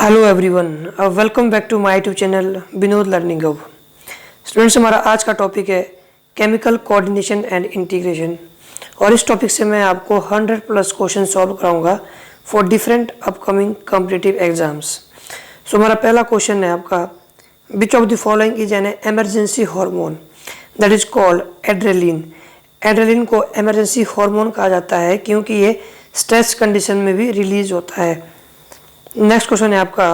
Hello everyone, welcome back to my YouTube channel Vinod learning hub. Students, हमारा आज का topic है केमिकल कोऑर्डिनेशन एंड इंटीग्रेशन और इस टॉपिक से मैं आपको 100 प्लस क्वेश्चन सॉल्व कराऊंगा for different upcoming competitive exams. So हमारा पहला क्वेश्चन है आपका, which of the following is an emergency hormone that is called adrenaline. Adrenaline को एमरजेंसी हार्मोन कहा जाता है क्योंकि ये स्ट्रेस कंडीशन में भी रिलीज होता है। नेक्स्ट क्वेश्चन है आपका,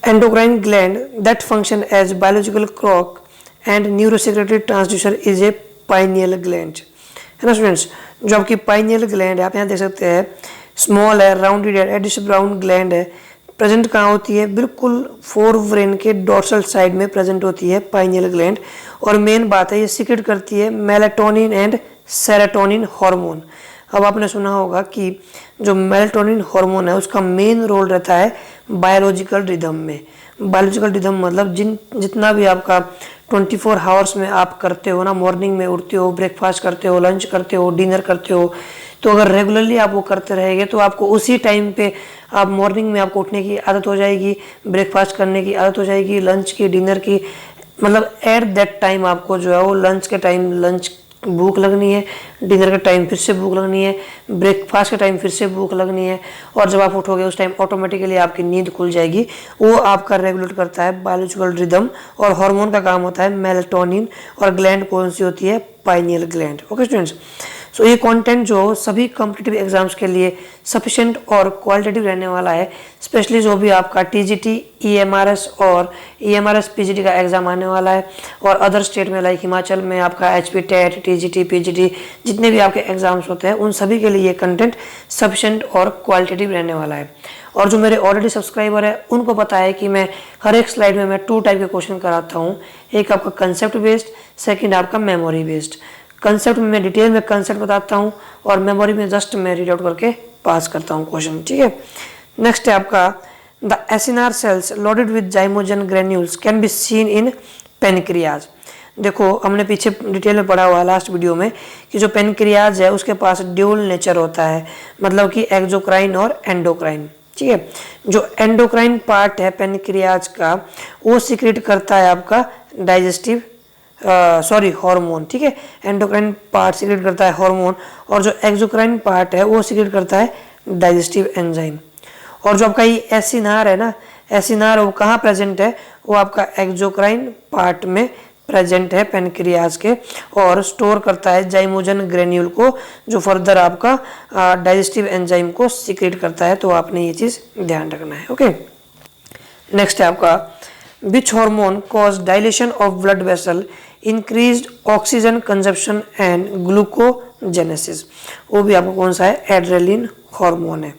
endocrine gland that function as biological clock and neurosecretory transducer is a pineal gland. है ना स्टूडेंट्स, जो आपकी पाइनियल ग्लैंड है आप यहाँ देख सकते हैं, स्मॉल है, राउंडेड है, एडिश ब्राउन ग्लैंड है। प्रेजेंट कहाँ होती है? बिल्कुल फोर ब्रेन के डोर्सल साइड में प्रेजेंट होती है पाइनियल ग्लैंड। और मेन बात है ये सीक्रेट करती है मेलाटोनिन एंड सेरोटोनिन हार्मोन। अब आपने सुना होगा कि जो मेलाटोनिन हार्मोन है उसका मेन रोल रहता है बायोलॉजिकल रिदम में। बायोलॉजिकल रिदम मतलब जितना भी आपका 24 आवर्स में आप करते हो ना, मॉर्निंग में उठते हो, ब्रेकफास्ट करते हो, लंच करते हो, डिनर करते हो, तो अगर रेगुलरली आप वो करते रहेंगे तो आपको उसी टाइम पे आप मॉर्निंग में आपको उठने की आदत हो जाएगी, ब्रेकफास्ट करने की आदत हो जाएगी, लंच की, डिनर की, मतलब एट दैट टाइम आपको जो है वो लंच के टाइम लंच भूख लगनी है, डिनर के टाइम फिर से भूख लगनी है, ब्रेकफास्ट के टाइम फिर से भूख लगनी है, और जब आप उठोगे उस टाइम ऑटोमेटिकली आपकी नींद खुल जाएगी। वो आपका रेगुलेट करता है बायोलॉजिकल रिदम। और हार्मोन का काम होता है मेलाटोनिन, और ग्लैंड कौन सी होती है? Pineal gland. ओके स्टूडेंट्स, सो ये कंटेंट जो सभी कॉम्पिटिटिव एग्जाम्स के लिए सफिशिएंट और क्वालिटेटिव रहने वाला है, स्पेशली जो भी आपका टीजीटी, ईएमआरएस और ईएमआरएस पीजीटी का एग्जाम आने वाला है, और अदर स्टेट में लाइक हिमाचल में आपका एचपी टेट, टीजीटी, पीजीटी जितने भी आपके एग्जाम्स होते हैं उन सभी के लिए ये कंटेंट सफिशिएंट और क्वालिटेटिव रहने वाला है। और जो मेरे ऑलरेडी सब्सक्राइबर है उनको पता है कि मैं हर एक स्लाइड में मैं 2 टाइप के क्वेश्चन कराता हूँ, एक आपका कंसेप्ट बेस्ड, सेकेंड आपका मेमोरी बेस्ड। कंसेप्ट में मैं डिटेल में कंसेप्ट बताता हूँ और मेमोरी में जस्ट मैं रीड आउट करके पास करता हूँ क्वेश्चन। ठीक है, नेक्स्ट है आपका, the acinar cells loaded with zymogen granules can be seen in pancreas. देखो हमने पीछे डिटेल में पढ़ा हुआ लास्ट वीडियो में कि जो पेनक्रियाज है उसके पास ड्यूल नेचर होता है, मतलब कि एक्सोक्राइन और एंडोक्राइन। ठीक है, जो एंडोक्राइन पार्ट है पेनक्रियाज का वो सीक्रेट करता है आपका डाइजेस्टिव हार्मोन। ठीक है, एंडोक्राइन पार्ट सीक्रेट करता है हार्मोन, और जो एक्सोक्राइन पार्ट है वो सीक्रेट करता है डाइजेस्टिव एंजाइम। और जो आपका ये एसिनार है ना, एसिनार वो कहाँ प्रेजेंट है? वो आपका एक्सोक्राइन पार्ट में प्रेजेंट है पेनक्रियाज के, और स्टोर करता है जाइमोजन ग्रेन्यूल को, जो फर्दर आपका डाइजेस्टिव एंजाइम को सीक्रेट करता है। तो आपने ये चीज़ ध्यान रखना है। ओके, नेक्स्ट है आपका, which hormone cause dilation of blood vessel, increased oxygen consumption and glucogenesis. वो भी आपको कौन सा है? एड्रेलिन हार्मोन है।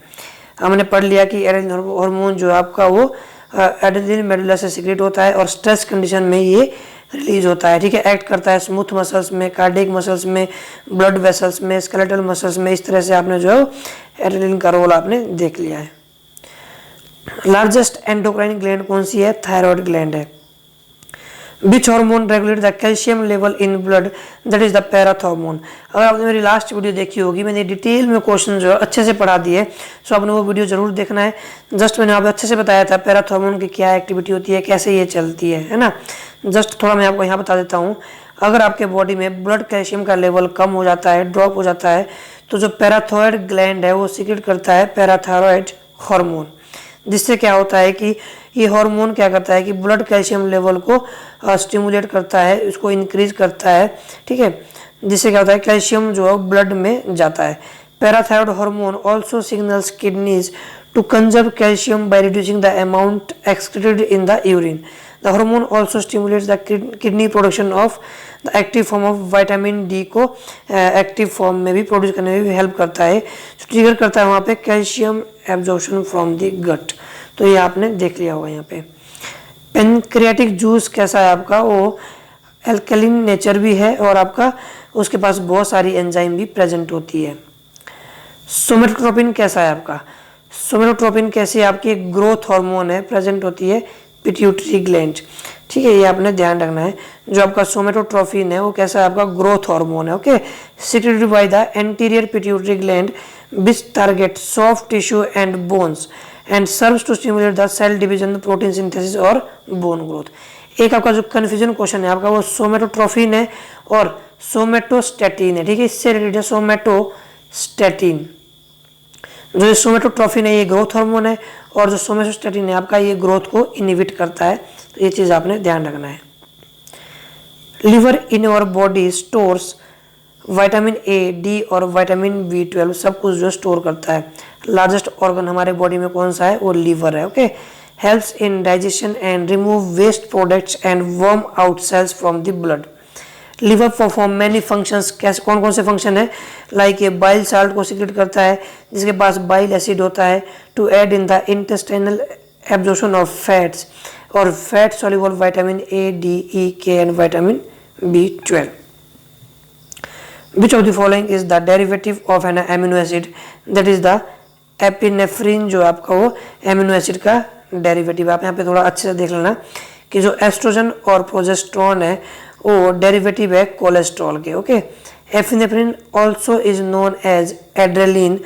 हमने पढ़ लिया कि एड्रेलिन हार्मोन जो आपका वो एड्रेलिन मेडुला से सीक्रेट होता है और स्ट्रेस कंडीशन में ये रिलीज होता है। ठीक है, एक्ट करता है स्मूथ मसल्स में, कार्डियक मसल्स में, ब्लड वेसल्स में, स्केलेटल मसल्स में। इस तरह से आपने जो है एड्रेलिन का रोल आपने देख लिया है। लार्जेस्ट एंडोक्राइन ग्लैंड कौन सी है? थायराइड ग्लैंड है। Which hormone regulate the calcium level in blood that is the parathormone. अगर आपने मेरी लास्ट वीडियो देखी होगी, मैंने डिटेल में क्वेश्चन जो है अच्छे से पढ़ा दिए, सो आपने वो वीडियो जरूर देखना है। जस्ट मैंने आपको अच्छे से बताया था पैराथॉर्मोन की क्या एक्टिविटी होती है, कैसे ये चलती है ना। जस्ट थोड़ा मैं आपको यहाँ बता देता हूँ। अगर आपके बॉडी में ब्लड कैल्शियम का लेवल कम हो जाता है, ड्रॉप हो जाता है, तो जो पैराथायरॉयड ग्लैंड है वो सीक्रेट करता है पैराथायरॉयड हार्मोन, जिससे क्या होता है कि ये हार्मोन क्या करता है कि ब्लड कैल्शियम लेवल को स्टिमुलेट करता है, उसको इंक्रीज करता है। ठीक है, जिससे क्या होता है कैल्शियम जो है ब्लड में जाता है। Parathyroid hormone also signals kidneys to conserve calcium by reducing the amount excreted in the urine. The hormone also stimulates the kidney production of the active form of vitamin D को active form में भी produce करने में भी help करता है, trigger करता है वहाँ पे calcium absorption from the gut. तो ये आपने देख लिया होगा यहाँ पे। पेनक्रियाटिक जूस कैसा है आपका? वो एल्कलिन नेचर भी है और आपका उसके पास बहुत सारी एंजाइम भी प्रेजेंट होती है। सोमेटोट्रोपिन कैसा है आपका? सोमेटोट्रोपिन कैसी आपकी एक ग्रोथ हार्मोन है, प्रेजेंट होती है पिट्यूटरी ग्लैंड। ठीक है, ये आपने ध्यान रखना है। जो आपका सोमेटोट्रोपिन है वो कैसा है? आपका ग्रोथ हार्मोन है। Okay, secreted by the anterior pituitary gland which target soft tissue and bones and serves to stimulate the cell division, protein synthesis और बोन ग्रोथ। एक आपका जो कन्फ्यूजन क्वेश्चन है आपका वो सोमेटोट्रोफिन है और सोमेटोस्टैटिन है, ठीक है, इससे रिलेटेड है सोमेटोस्टैटिन। जो सोमेटोट्रोफिन है ये ग्रोथ हार्मोन है और जो सोमेटोस्टैटिन है आपका ये ग्रोथ को इनहिबिट करता है, तो ये चीज़ आपने ध्यान रखना है। Liver in our body stores vitamin A, D और विटामिन B12 सब कुछ जो स्टोर करता है। लार्जेस्ट ऑर्गन हमारे बॉडी में कौन सा है, वो लिवर है। Okay, helps in digestion and remove waste products and worn out cells from the blood. Liver perform many functions, कैसे कौन कौन से फंक्शन है, लाइक ये बाइल साल्ट को सीक्रेट करता है जिसके पास बाइल एसिड होता है, to aid in the intestinal absorption of fats और fat soluble vitamin A, D, E, K and vitamin B12। Which of the following is the derivative of an amino acid, that is the epinephrine, जो आपका वो amino acid का derivative. आप यहाँ पे थोड़ा अच्छे से देख लेना कि जो एस्ट्रोजन और प्रोजेस्टेरोन है वो डेरिवेटिव है कोलेस्ट्रॉल के। Okay, epinephrine also is known as adrenaline,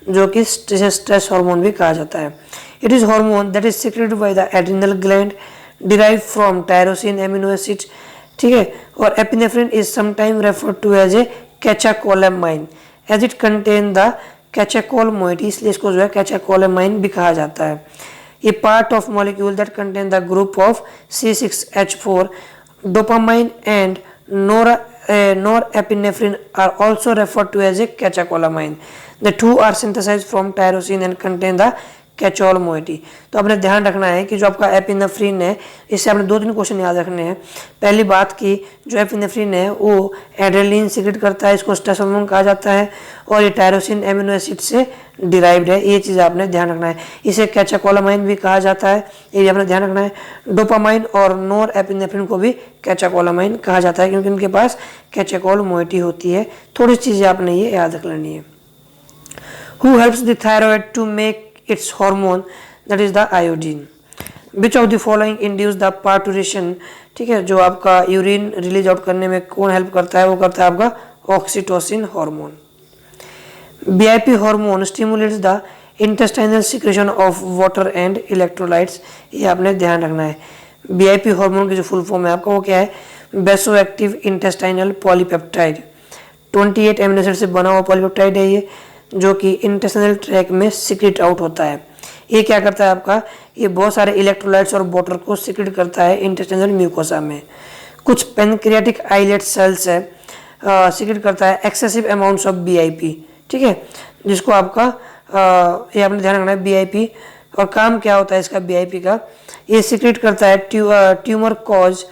जो कि स्ट्रेस हार्मोन भी कहा जाता है। It is hormone that is secreted by the adrenal gland, derive from tyrosine amino acid, ठीक है। और epinephrine is sometime referred to as a catecholamine as it contain the catechol moiety, इसलिए इसको जो है कैचाकोलेमाइन भी कहा जाता है। ये part of molecule that contain the group of C6H4, dopamine and norepinephrine are also referred to as a catecholamine. The two are synthesized from tyrosine and contain the catechol moiety. तो आपने ध्यान रखना है कि जो आपका एपिनेफ्रिन है, इससे आपने 2-3 क्वेश्चन याद रखने हैं। पहली बात कि जो एपिनेफ्रिन है वो एड्रेलिन सीक्रेट करता है, इसको स्ट्रेस हार्मोन कहा जाता है और ये टायरोसिन एमिनो एसिड से डिराइव्ड है, ये चीज़ आपने ध्यान रखना है। इसे कैचाकोलामाइन भी कहा जाता है, ये भी आपने ध्यान रखना है। डोपामाइन और नोर एपिनेफ्रिन को भी कैचाकोलामाइन कहा जाता है क्योंकि उनके पास कैचाकोल मोइटी होती है। थोड़ी चीज़ें आपने ये याद रख लेनी है। Who helps the thyroid to make its hormone, that is the iodine. Which of the following induce the parturition, ठीक है, जो आपका यूरिन रिलीज आउट करने में कौन हेल्प करता है, वो करता है आपका oxytocin hormone. BIP hormone stimulates the intestinal secretion of water and electrolytes, ये आपने ध्यान रखना है। BIP हार्मोन की जो फुल फॉर्म है आपका वो क्या है, बेसो active intestinal polypeptide, 28 amino acid से बना हुआ पॉलीपेप्टाइड है ये, जो कि इंटेस्टाइनल ट्रैक में सिक्रेट आउट होता है। ये क्या करता है आपका, ये बहुत सारे इलेक्ट्रोलाइट्स और वाटर को सिक्रेट करता है इंटेस्टाइनल म्यूकोसा में। कुछ पेनक्रियाटिक आइलेट सेल्स है सिक्रेट करता है एक्सेसिव अमाउंट्स ऑफ BIP, ठीक है, जिसको आपका ये आपने ध्यान रखना है BIP। और काम क्या होता है इसका BIP का, ये सिक्रेट करता है tumour cause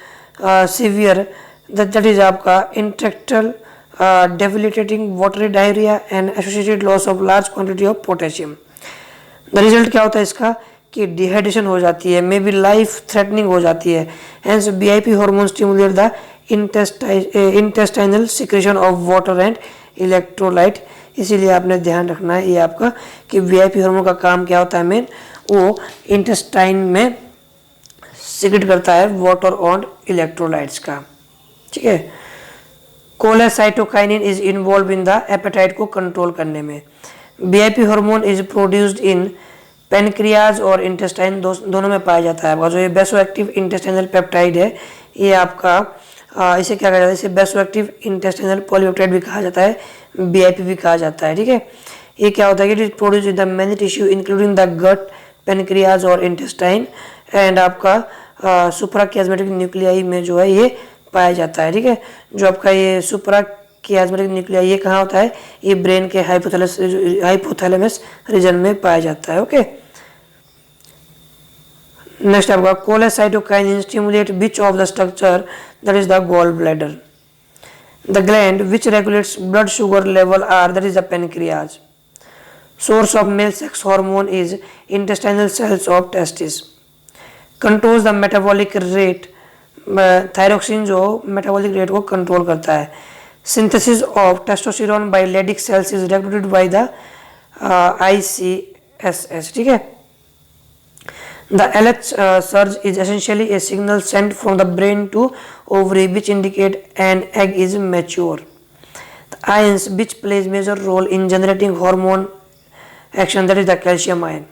severe, that is आपका इंटेक्टल debilitating watery diarrhea and associated loss of large quantity of potassium। The result क्या होता है इसका कि डिहाइड्रेशन हो जाती है, मे बी लाइफ थ्रेटनिंग हो जाती है। Hence BIP hormone stimulate the intestinal secretion of water and electrolyte. इसीलिए आपने ध्यान रखना है ये आपका कि BIP हार्मोन का काम क्या होता है, मेन वो इंटेस्टाइन में सिक्रेट करता है वाटर और इलेक्ट्रोलाइट्स का, ठीक है। कोलेसाइटोकाइनिन is involve in the apatite को कंट्रोल करने में। BIP hormone is produced in pancreas और इंटेस्टाइन, दोनों में पाया जाता है। आपका जो ये बेसो एक्टिव इंटेस्टाइनल पेप्टाइड है ये आपका इसे क्या कहा जाता है, इसे बेसो एक्टिव इंटेस्टाइनल पॉलीपेप्टाइड भी कहा जाता है, BIP भी कहा जाता है, ठीक है। ये क्या होता है कि it is produced in the many tissue including the gut, pancreas और इंटेस्टाइन एंड आपका सुप्राकियाज्मेटिक न्यूक्लियाई में जो है ये पाया जाता है, ठीक है। जो आपका ये सुप्राकियाज्मेटिक न्यूक्लियाई ये कहाँ होता है, ये ब्रेन के हाइपोथैलेमस रीजन में पाया जाता है। ओके, नेक्स्ट आपका cholecystokinin stimulate which of the structure, that is the gall bladder. The gland which regulates blood sugar level are, that is the pancreas. Source of male sex hormone is intestinal cells of testis. Controls the metabolic rate, thyroxine जो metabolic rate को control करता है। Synthesis of testosterone by Leydig cells is regulated by the ICSS, ठीक है। The LH surge is essentially a signal sent from the brain to ovary which indicate an egg is mature. The ions which plays major role in generating hormone action, that is the calcium ion.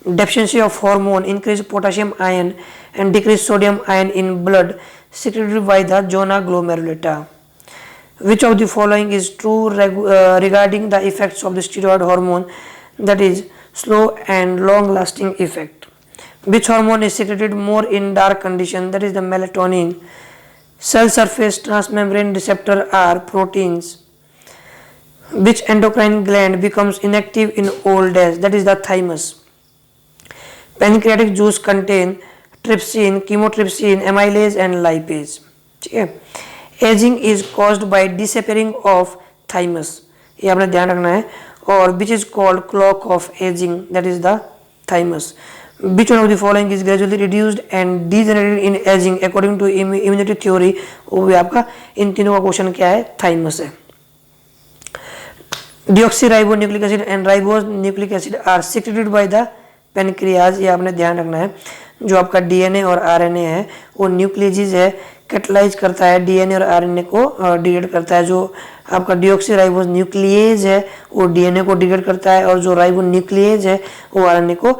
Deficiency of hormone increase potassium ion and decrease sodium ion in blood secreted by the zona glomerulata. Which of the following is true regarding the effects of the steroid hormone, that is slow and long lasting effect? Which hormone is secreted more in dark condition, that is the melatonin? Cell surface transmembrane receptor are proteins. Which endocrine gland becomes inactive in old age, that is the thymus? Pancreatic juice contain trypsin, chymotrypsin, amylase and lipase. ठीक है. Aging is caused by disappearing of thymus, ये आपने ध्यान रखना है. और which is called clock of aging, that is the thymus. Which one of the following is gradually reduced and degenerated in aging according to immunity theory? वो भी आपका इन तीनों का क्वेश्चन क्या है, thymus है. Deoxyribonucleic acid and ribonucleic acid are secreted by the pancreas, ये आपने ध्यान रखना है. जो आपका डीएनए और आरएनए है वो न्यूक्लियस है, कैटलाइज करता है डीएनए और आरएनए को डिग्रेड करता है. जो आपका डिऑक्सीराइबोस न्यूक्लियेज है वो डीएनए को डिग्रेड करता है और जो राइबो न्यूक्लियेज है वो आरएनए को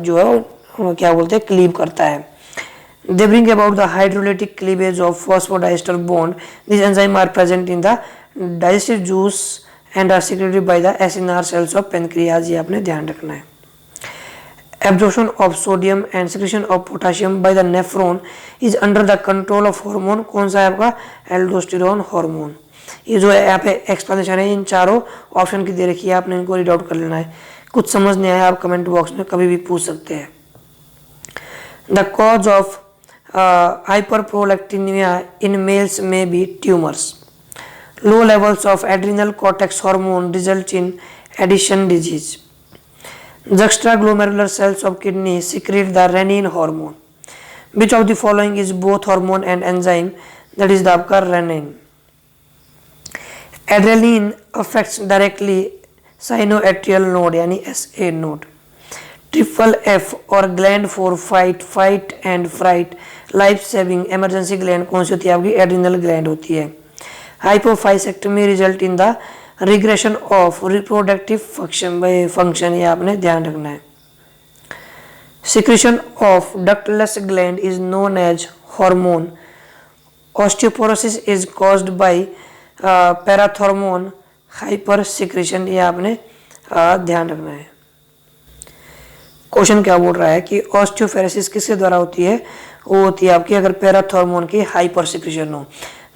जो है क्या बोलते हैं, क्लीव करता है. They bring about the hydrolytic cleavage of phosphodiester bond. These enzymes are present in the digestive juice and are secreted by the acinar cells of pancreas, ये आपने ध्यान रखना है. Absorption of sodium and secretion of potassium by the nephron is under the control of hormone. कौन सा है आपका, aldosterone hormone. ये जो है यहाँ पे एक्सप्लेनेशन है इन चारों ऑप्शन की दे रखी है, आपने इनको रीड आउट कर लेना है. कुछ समझ नहीं आया आप कमेंट बॉक्स में कभी भी पूछ सकते हैं. The cause of hyperprolactinemia in males may be tumors. Low levels of adrenal cortex hormone result in Addison disease. Juxtaglomerular cells of kidney secrete the renin hormone. Which of the following is both hormone and enzyme, that is the आपका renin? Adrenaline affects directly sinoatrial node यानी SA node. Triple F और gland for fight and fright, life saving emergency gland कौन सी होती है आपकी, adrenal gland होती है. Hypophyseectomy result in the regression of reproductive function, ये आपने ध्यान रखना है. Secretion of ductless gland is known as hormone. Osteoporosis is caused by parathormone hypersecretion, ये आपने ध्यान रखना है. क्वेश्चन क्या बोल रहा है कि ऑस्टियोफेरेसिस किसके द्वारा होती है, वो होती है आपकी अगर पैराथॉर्मोन की हाइपर सिक्रेशन हो.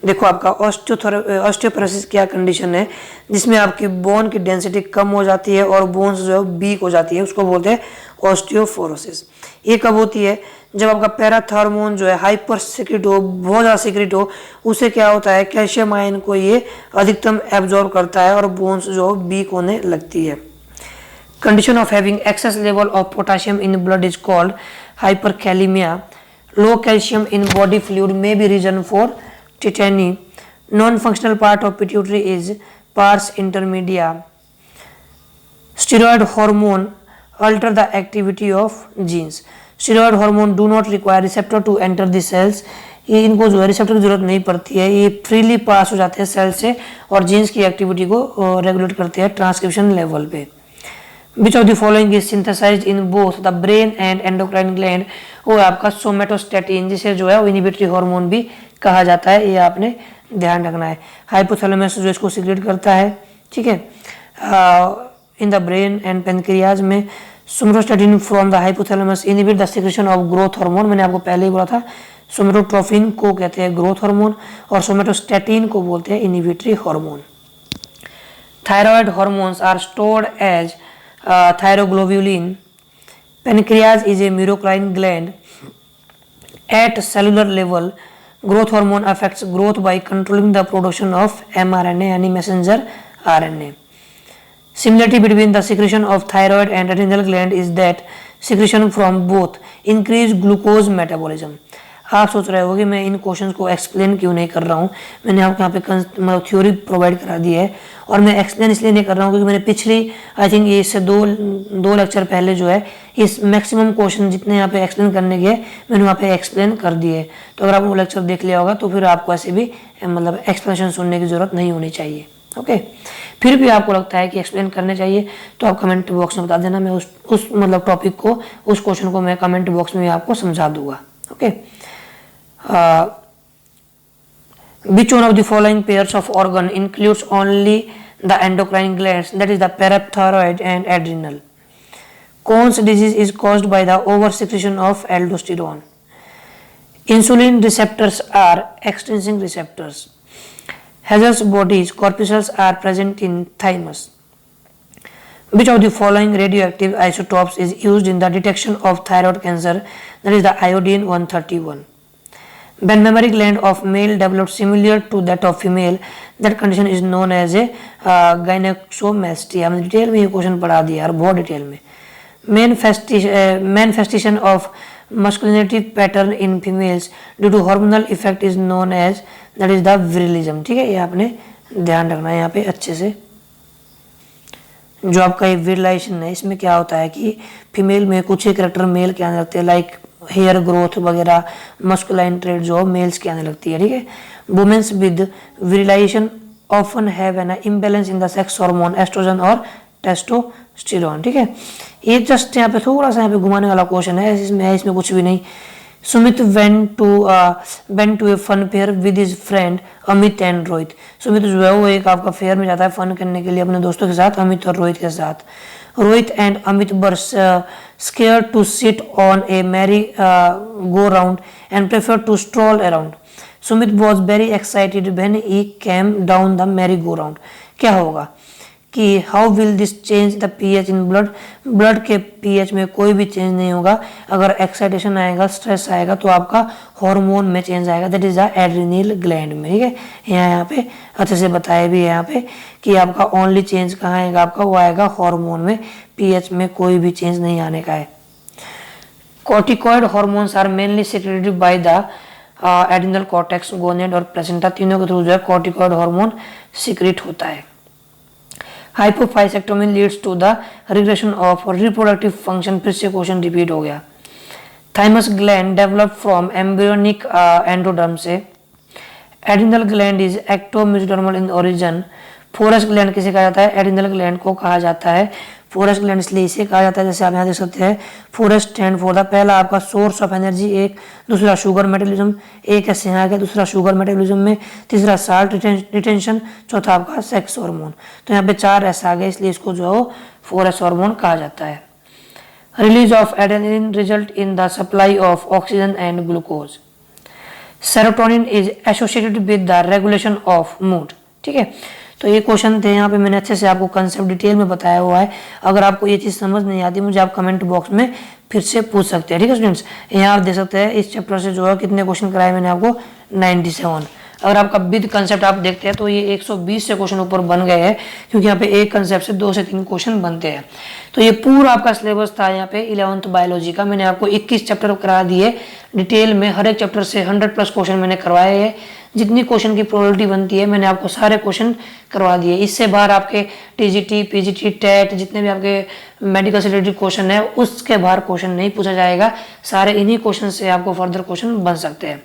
देखो आपका ऑस्टियोफेरेसिस क्या कंडीशन है जिसमें आपकी बोन की डेंसिटी कम हो जाती है और बोन्स जो है वीक हो जाती है, उसको बोलते हैं ऑस्टियोफोरोसिस. ये कब होती है, जब आपका पैराथॉर्मोन जो है हाइपर सिक्रेट हो, बहुत ज़्यादा सिक्रेट हो, उससे क्या होता है कैल्शियम आयन को ये अधिकतम एब्जॉर्ब करता है और बोन्स जो वीक होने लगती है. Condition of having excess level of potassium in blood is called hyperkalemia. Low calcium in body fluid may be reason for tetany. Non-functional part of pituitary is pars intermedia. Steroid hormone alter the activity of genes. Steroid hormone do not require receptor to enter the cells. ये इनको जो है receptor की जरूरत नहीं पड़ती है, ये फ्रीली पास हो जाते हैं सेल से और जीन्स की एक्टिविटी को रेगुलेट करते हैं ट्रांसक्रिप्शन लेवल पे. Which of the following is synthesized in both the brain and endocrine gland? वो आपका सोमेटोस्टेटिन, जिसे जो है वो इनिबिटरी हार्मोन भी कहा जाता है, ये आपने ध्यान रखना है. हाइपोथैलेमस जो इसको सीक्रेट करता है, ठीक है, in the brain and pancreas में. Somatostatin from the hypothalamus inhibit the secretion of growth hormone, मैंने आपको पहले ही बोला था. सोमेटोट्रोफिन को कहते हैं ग्रोथ हार्मोन और सोमेटोस्टेटिन को बोलते हैं inhibitory hormone. Thyroid hormones are stored as thyroglobulin. Pancreas is a mucociliary gland. At cellular level, growth hormone affects growth by controlling the production of mRNA यानी messenger RNA. Similarity between the secretion of thyroid and adrenal gland is that secretion from both increase glucose metabolism. आप सोच रहे हो कि मैं इन questions को explain क्यों नहीं कर रहा हूँ, मैंने आपको यहाँ पे थ्योरी प्रोवाइड करा दी है और मैं एक्सप्लेन इसलिए नहीं कर रहा हूँ क्योंकि मैंने पिछली आई थिंक ये इससे दो लेक्चर पहले जो है इस मैक्सिमम क्वेश्चन जितने यहाँ पे एक्सप्लेन करने के मैंने वहाँ पे एक्सप्लेन कर दिए. तो अगर आप वो लेक्चर देख लिया होगा तो फिर आपको ऐसे भी मतलब एक्सप्लेनेशन सुनने की ज़रूरत नहीं होनी चाहिए. ओके। फिर भी आपको लगता है कि एक्सप्लेन करने चाहिए तो आप कमेंट बॉक्स में बता देना, मैं उस मतलब टॉपिक को, उस क्वेश्चन को मैं कमेंट बॉक्स में आपको समझा दूंगा। Okay. Which one of the following pairs of organ includes only the endocrine glands, that is the parathyroid and adrenal? Crohn's disease is caused by the oversecretion of aldosterone. Insulin receptors are extrinsic receptors. Hazard's bodies corpuscles are present in thymus. Which of the following radioactive isotopes is used in the detection of thyroid cancer, that is the iodine 131? When mammary gland of male develops similar to that of female, that condition is known as a gynecomastia. हमने detail में ये question पढ़ा दिया यार, बहुत detail में। Manifestation of masculinity pattern in females due to hormonal effect is known as, that is the virilism। ठीक है, ये आपने ध्यान रखना है यहाँ पे अच्छे से। जो आपका ये विरिलाइजेशन है, इसमें क्या होता है कि फीमेल में कुछ ही करेक्टर मेल के आने लगते हैं, लाइक हेयर ग्रोथ वगैरह, मस्कुलाइन ट्रेड जो मेल्स के आने लगती है। ठीक है। Womens with virilization often have an imbalance in the sex hormone estrogen और टेस्टोस्टेरोन। ठीक है। ये जस्ट यहाँ पे थोड़ा सा यहाँ पे घुमाने वाला क्वेश्चन है, इसमें कुछ भी नहीं। Sumit went to a fun fair with his friend Amit and Rohit. Sumit जो है वो एक आपका फेयर में जाता है फन करने के लिए अपने दोस्तों के साथ, अमित और रोहित के साथ। Rohit and Amit were scared to sit on a merry go round and preferred to stroll around. Sumit was very excited when he came down the merry go round. क्या होगा कि how will this change the pH in blood, blood के pH में कोई भी change नहीं होगा। अगर एक्साइटेशन आएगा, स्ट्रेस आएगा तो आपका हार्मोन में चेंज आएगा, that is the adrenal gland में। ठीक है, यहाँ पे अच्छे से बताया भी है यहाँ पे कि आपका ओनली चेंज कहाँ आएगा, आपका वो आएगा हार्मोन में, pH में कोई भी चेंज नहीं आने का है। Corticoid hormones are mainly secreted by the adrenal cortex, gonad और प्लेसेंटा, तीनों के थ्रू जो है कॉर्टिकॉइड हार्मोन सीक्रेट होता है। Hypophysectomy leads to the regression of reproductive function, फिर से क्वेश्चन रिपीट हो गया। Thymus gland develop from embryonic endoderm से। Adrenal gland is ectomesodermal in origin. फोरस ग्लैंड किसे कहा जाता है? एड्रिनल ग्लैंड को कहा जाता है फोरस ग्लैंड, इसलिए इसे कहा जाता है, जैसे आप यहाँ देख सकते हैं फोरस स्टैंड फॉर द, पहला आपका सोर्स ऑफ एनर्जी एक, दूसरा शुगर मेटाबॉलिज्म, एक ऐसे यहाँ गया, दूसरा शुगर मेटाबॉलिज्म में, तीसरा साल्ट रिटेंशन, चौथा आपका सेक्स हार्मोन। तो यहाँ पे 4 ऐसा आ गया, इसलिए इसको जो है फोरस हार्मोन कहा जाता है। Release of adrenaline result in the supply of oxygen and glucose. Serotonin is associated with the regulation of mood. ठीक है, तो ये क्वेश्चन थे, यहाँ पे मैंने अच्छे से आपको कंसेप्ट डिटेल में बताया हुआ है। अगर आपको ये चीज़ समझ नहीं आती, मुझे आप कमेंट बॉक्स में फिर से पूछ सकते हैं। ठीक है स्टूडेंट्स, यहाँ आप देख सकते हैं इस चैप्टर से जो है कितने क्वेश्चन कराए मैंने आपको, 97। अगर आपका विद कंसेप्ट आप देखते हैं तो ये 120 से क्वेश्चन ऊपर बन गए हैं, क्योंकि यहाँ पे एक कंसेप्ट से 2 से 3 क्वेश्चन बनते हैं। तो ये पूरा आपका सिलेबस था यहाँ पे 11th बायोलॉजी का। मैंने आपको 21 चैप्टर करा दिए डिटेल में, हर एक चैप्टर से 100+ क्वेश्चन मैंने करवाए हैं। जितनी क्वेश्चन की प्रोबेबिलिटी बनती है मैंने आपको सारे क्वेश्चन करवा दिए। इससे बाहर आपके टीजीटी, पीजीटी, टेट, जितने भी आपके मेडिकल से रिलेटेड क्वेश्चन है उसके बाहर क्वेश्चन नहीं पूछा जाएगा। सारे इन्हीं क्वेश्चन से आपको फर्दर क्वेश्चन बन सकते हैं।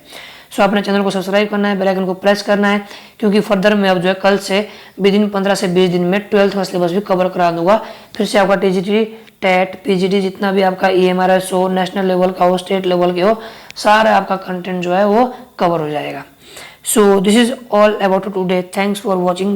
सो अपने चैनल को सब्सक्राइब करना है, बेल आइकन को प्रेस करना है, क्योंकि फर्दर मैं अब जो है कल से विद इन 15 से 20 दिन में 12th का सिलेबस भी कवर करा दूंगा। फिर से आपका टीजीटी, टेट, पीजीटी, जितना भी आपका EMRS हो, नेशनल लेवल का हो, स्टेट लेवल के हो, सारा आपका कंटेंट जो है वो कवर हो जाएगा। So this is all about today. Thanks for watching.